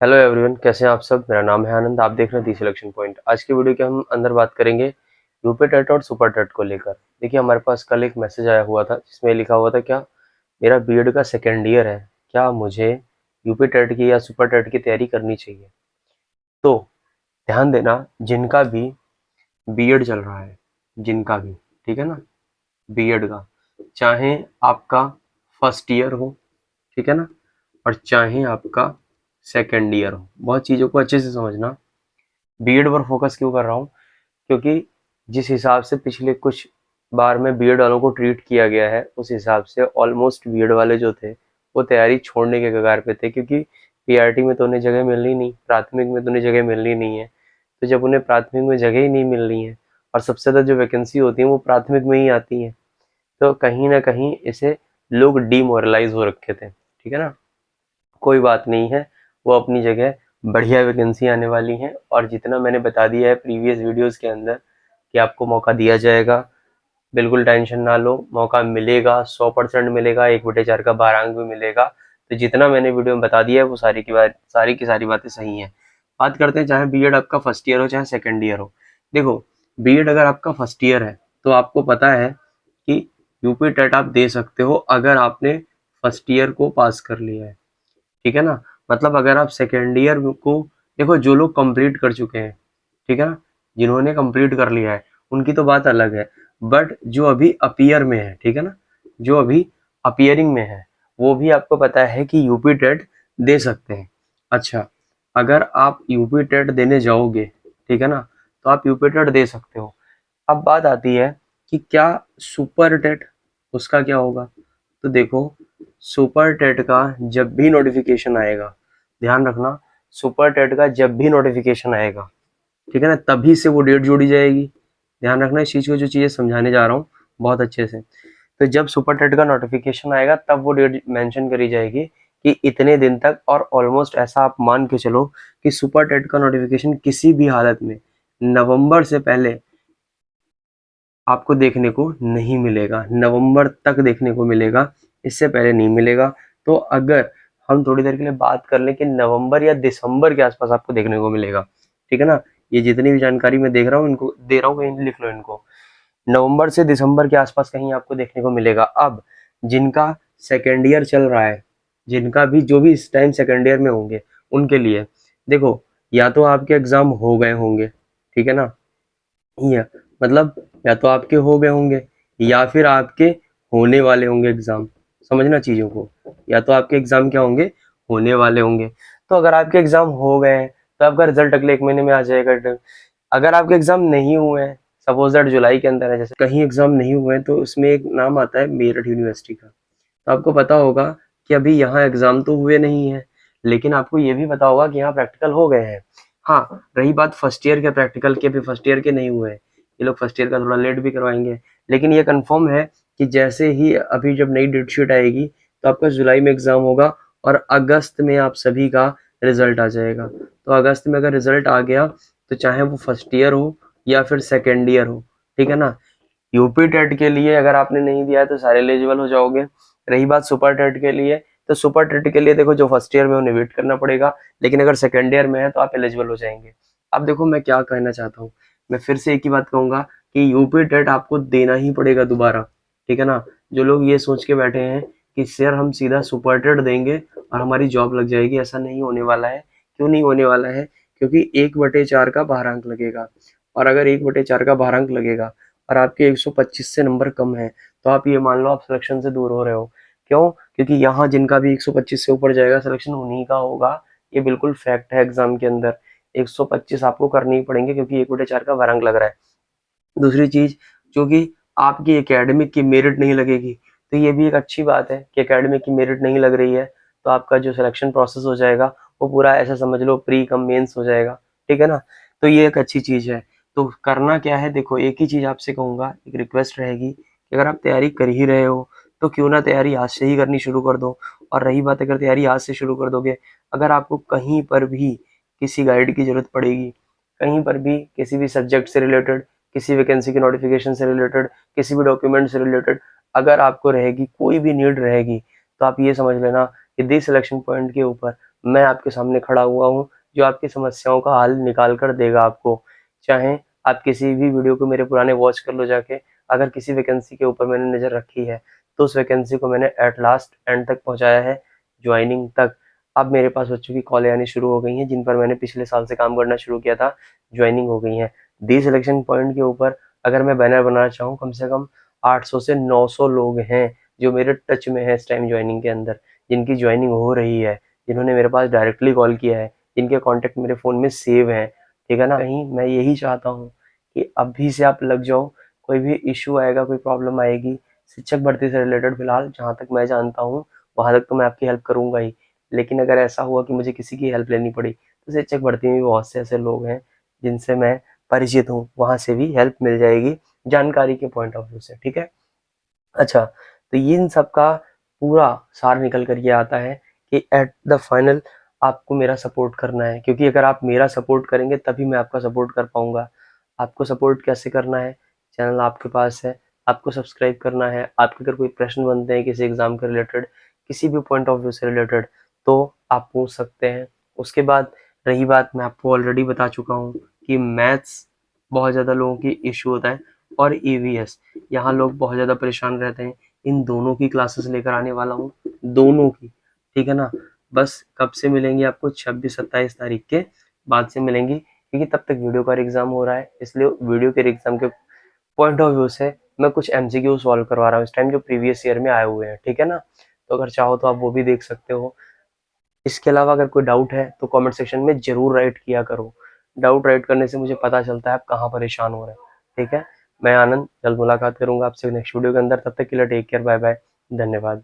Hello everyone, कैसे हैं आप सब। मेरा नाम है आनंद, आप देख रहे हैं दी सिलेक्शन पॉइंट। आज की वीडियो के हम अंदर बात करेंगे यूपी टेट और सुपर टेट को लेकर। देखिए, हमारे पास कल एक मैसेज आया हुआ था जिसमें लिखा हुआ था, क्या मेरा बीएड का सेकेंड ईयर है, क्या मुझे यूपी टेट की या सुपर टेट की तैयारी करनी चाहिए। तो ध्यान देना, जिनका भी बीएड चल रहा है, जिनका भी, ठीक है ना, बीएड का, चाहे आपका फर्स्ट ईयर हो, ठीक है ना, और चाहे आपका सेकेंड ईयर हो, बहुत चीज़ों को अच्छे से समझना। बीएड पर फोकस क्यों कर रहा हूँ, क्योंकि जिस हिसाब से पिछले कुछ बार में बीएड वालों को ट्रीट किया गया है, उस हिसाब से ऑलमोस्ट बीएड वाले जो थे वो तैयारी छोड़ने के कगार पे थे, क्योंकि पीआरटी में तो उन्हें जगह मिलनी नहीं, प्राथमिक में तो उन्हें जगह मिलनी नहीं है। तो जब उन्हें प्राथमिक में जगह ही नहीं मिल रही है और सबसे ज़्यादा जो वैकेंसी होती है वो प्राथमिक में ही आती है, तो कहीं ना कहीं इसे लोग डीमोरलाइज हो रखे थे। ठीक है ना, कोई बात नहीं है, वो अपनी जगह बढ़िया वैकेंसी आने वाली हैं। और जितना मैंने बता दिया है प्रीवियस वीडियोस के अंदर कि आपको मौका दिया जाएगा, बिल्कुल टेंशन ना लो, मौका मिलेगा, 100% मिलेगा, 1/4 का 12 अंक भी मिलेगा। तो जितना मैंने वीडियो में बता दिया है वो सारी की सारी बातें सही हैं। बात करते हैं, चाहे बीएड आपका फर्स्ट ईयर हो चाहे सेकेंड ईयर हो। देखो, बीएड अगर आपका फर्स्ट ईयर है तो आपको पता है कि यूपी टेट आप दे सकते हो अगर आपने फर्स्ट ईयर को पास कर लिया है। ठीक है ना, मतलब अगर आप सेकेंड ईयर को, देखो जो लोग कंप्लीट कर चुके हैं, ठीक है ना, जिन्होंने कंप्लीट कर लिया है उनकी तो बात अलग है, बट जो अभी अपीयर में है, ठीक है ना, जो अभी अपीयरिंग में है, वो भी आपको पता है कि यूपी टेट दे सकते हैं। अच्छा, अगर आप यूपी टेट देने जाओगे, ठीक है ना, तो आप यूपी टेट दे सकते हो। अब बात आती है कि क्या सुपर टेट, उसका क्या होगा। तो देखो, सुपर टेट का जब भी नोटिफिकेशन आएगा, ध्यान रखना, सुपर टेट का जब भी नोटिफिकेशन आएगा, ठीक है ना, तभी से वो डेट जोड़ी जाएगी। ध्यान रखना इस चीज को, जो चीजें समझाने जा रहा हूँ बहुत अच्छे से। तो जब सुपर टेट का नोटिफिकेशन आएगा तब वो डेट मेंशन करी जाएगी कि इतने दिन तक। और ऑलमोस्ट ऐसा आप मान के चलो कि सुपर टेट का नोटिफिकेशन किसी भी हालत में नवंबर से पहले आपको देखने को नहीं मिलेगा, नवंबर तक देखने को मिलेगा, इससे पहले नहीं मिलेगा। तो अगर हम थोड़ी देर के लिए बात कर लें कि नवंबर या दिसंबर के आसपास आपको देखने को मिलेगा, ठीक है ना, ये जितनी भी जानकारी मैं देख रहा हूँ इनको दे रहा हूँ, कहीं लिख लो इनको, नवंबर से दिसंबर के आसपास कहीं आपको देखने को मिलेगा। अब जिनका सेकेंड ईयर चल रहा है, जिनका भी, जो भी इस टाइम सेकेंड ईयर में होंगे, उनके लिए देखो, या तो आपके एग्जाम हो गए होंगे, ठीक है ना, या मतलब या तो आपके हो गए होंगे या फिर आपके होने वाले होंगे एग्जाम। समझना चीजों को, या तो आपके एग्जाम क्या होंगे, होने वाले होंगे। तो अगर आपके एग्जाम हो गए हैं तो आपका रिजल्ट अगले 1 महीने में आ जाएगा। अगर आपके एग्जाम नहीं हुए हैं, सपोज दैट जुलाई के अंदर है, जैसे कहीं एग्जाम नहीं हुए हैं, तो उसमें एक नाम आता है मेरठ यूनिवर्सिटी का। तो आपको पता होगा कि अभी यहाँ एग्जाम तो हुए नहीं है, लेकिन आपको ये भी पता होगा कि यहाँ प्रैक्टिकल हो गए हैं। हाँ, रही बात फर्स्ट ईयर के प्रैक्टिकल के, भी फर्स्ट ईयर के नहीं हुए हैं, ये लोग फर्स्ट ईयर का थोड़ा लेट भी करवाएंगे। लेकिन ये कंफर्म है कि जैसे ही अभी जब नई डेट शीट आएगी तो आपका जुलाई में एग्जाम होगा और अगस्त में आप सभी का रिजल्ट आ जाएगा। तो अगस्त में अगर रिजल्ट आ गया तो चाहे वो फर्स्ट ईयर हो या फिर सेकेंड ईयर हो, ठीक है ना, यूपी टेट के लिए अगर आपने नहीं दिया है तो सारे एलिजिबल हो जाओगे। रही बात सुपर टेट के लिए, तो सुपर टेट के लिए देखो, जो फर्स्ट ईयर में उन्हें वेट करना पड़ेगा, लेकिन अगर सेकेंड ईयर में है तो आप एलिजिबल हो जाएंगे। अब देखो मैं क्या कहना चाहता हूँ, मैं फिर से एक ही बात कहूंगा कि यूपी टेट आपको देना ही पड़ेगा दोबारा। ठीक है ना, जो लोग ये सोच के बैठे हैं कि सर हम सीधा सुपर टेट देंगे और हमारी जॉब लग जाएगी, ऐसा नहीं होने वाला है। क्यों नहीं होने वाला है, क्योंकि 1/4 का 12 अंक लगेगा, और अगर 1/4 का 12 अंक लगेगा और आपके 125 से नंबर कम है, तो आप ये मान लो आप सिलेक्शन से दूर हो रहे हो। क्यों? क्योंकि यहाँ जिनका भी 125 से ऊपर जाएगा सिलेक्शन उन्हीं का होगा, ये बिल्कुल फैक्ट है। एग्जाम के अंदर 125 आपको करने ही पड़ेंगे, क्योंकि 1/4 का 12 अंक लग रहा है। दूसरी चीज, जो कि आपकी एकेडमिक की मेरिट नहीं लगेगी, तो ये भी एक अच्छी बात है कि एकेडमिक की मेरिट नहीं लग रही है, तो आपका जो सिलेक्शन प्रोसेस हो जाएगा वो पूरा ऐसा समझ लो प्री कम मेंस हो जाएगा। ठीक है ना, तो ये एक अच्छी चीज है। तो करना क्या है, देखो एक ही चीज आपसे कहूंगा, एक रिक्वेस्ट रहेगी कि अगर आप तैयारी कर ही रहे हो तो क्यों ना तैयारी आज से ही करनी शुरू कर दो। और रही बात, अगर तैयारी आज से शुरू कर दोगे, अगर आपको कहीं पर भी किसी गाइड की जरूरत पड़ेगी, कहीं पर भी किसी भी सब्जेक्ट से रिलेटेड, किसी वैकेंसी के नोटिफिकेशन से रिलेटेड, किसी भी डॉक्यूमेंट से रिलेटेड अगर आपको रहेगी, कोई भी नीड रहेगी, तो आप ये समझ लेना कि दी सिलेक्शन पॉइंट के ऊपर मैं आपके सामने खड़ा हुआ हूँ जो आपकी समस्याओं का हल निकाल कर देगा आपको। चाहे आप किसी भी वीडियो को मेरे पुराने वॉच कर लो जाके, अगर किसी वैकेंसी के ऊपर मैंने नज़र रखी है तो उस वैकेंसी को मैंने एट लास्ट एंड तक पहुँचाया है, ज्वाइनिंग तक। अब मेरे पास बच्चों की कॉलें आनी शुरू हो गई हैं जिन पर मैंने पिछले साल से काम करना शुरू किया था, ज्वाइनिंग हो गई हैं। डी सिलेक्शन पॉइंट के ऊपर अगर मैं बैनर बनाना चाहूँ, कम से कम 800 से 900 लोग हैं जो मेरे टच में है इस टाइम ज्वाइनिंग के अंदर, जिनकी ज्वाइनिंग हो रही है, जिन्होंने मेरे पास डायरेक्टली कॉल किया है, जिनके कॉन्टैक्ट मेरे फ़ोन में सेव हैं, ठीक है ना? कहीं मैं यही चाहता हूँ कि अभी से आप लग जाओ। कोई भी इश्यू आएगा, कोई प्रॉब्लम आएगी शिक्षक भर्ती से रिलेटेड, फिलहाल जहाँ तक मैं जानता हूँ वहाँ तक तो मैं आपकी हेल्प करूँगा ही। लेकिन अगर ऐसा हुआ कि मुझे किसी की हेल्प लेनी पड़ी तो शिक्षक भर्ती में भी बहुत से ऐसे लोग हैं जिनसे मैं परिचित हूँ, वहाँ से भी हेल्प मिल जाएगी जानकारी के पॉइंट ऑफ व्यू से, ठीक है? अच्छा, तो इन सब का पूरा सार निकल कर ये आता है कि एट द फाइनल आपको मेरा सपोर्ट करना है, क्योंकि अगर आप मेरा सपोर्ट करेंगे तभी मैं आपका सपोर्ट कर पाऊंगा। आपको सपोर्ट कैसे करना है? चैनल आपके पास है, आपको सब्सक्राइब करना है। आपके अगर कोई प्रश्न बनते हैं किसी एग्जाम के रिलेटेड, किसी भी पॉइंट ऑफ व्यू से रिलेटेड, तो आप पूछ सकते हैं। उसके बाद रही बात, मैं आपको ऑलरेडी बता चुका हूँ कि मैथ्स बहुत ज़्यादा लोगों की इशू होता है, और ईवीएस यहाँ लोग बहुत ज़्यादा परेशान रहते हैं। इन दोनों की क्लासेस लेकर आने वाला हूँ, दोनों की, ठीक है ना? बस कब से मिलेंगी आपको? 26-27 तारीख के बाद से मिलेंगी, क्योंकि तब तक वीडियो का एग्जाम हो रहा है, इसलिए वीडियो के एग्जाम के पॉइंट ऑफ व्यू से मैं कुछ एमसीक्यू सॉल्व करवा रहा हूँ इस टाइम, जो प्रीवियस ईयर में आए हुए हैं, ठीक है ना? तो अगर चाहो तो आप वो भी देख सकते हो। इसके अलावा अगर कोई डाउट है तो कमेंट सेक्शन में जरूर राइट किया करो। डाउट राइट करने से मुझे पता चलता है आप कहाँ परेशान हो रहे हैं, ठीक है? मैं आनंद जल्द मुलाकात करूंगा आपसे नेक्स्ट वीडियो के अंदर। तब तक के लिए टेक केयर, बाय बाय, धन्यवाद।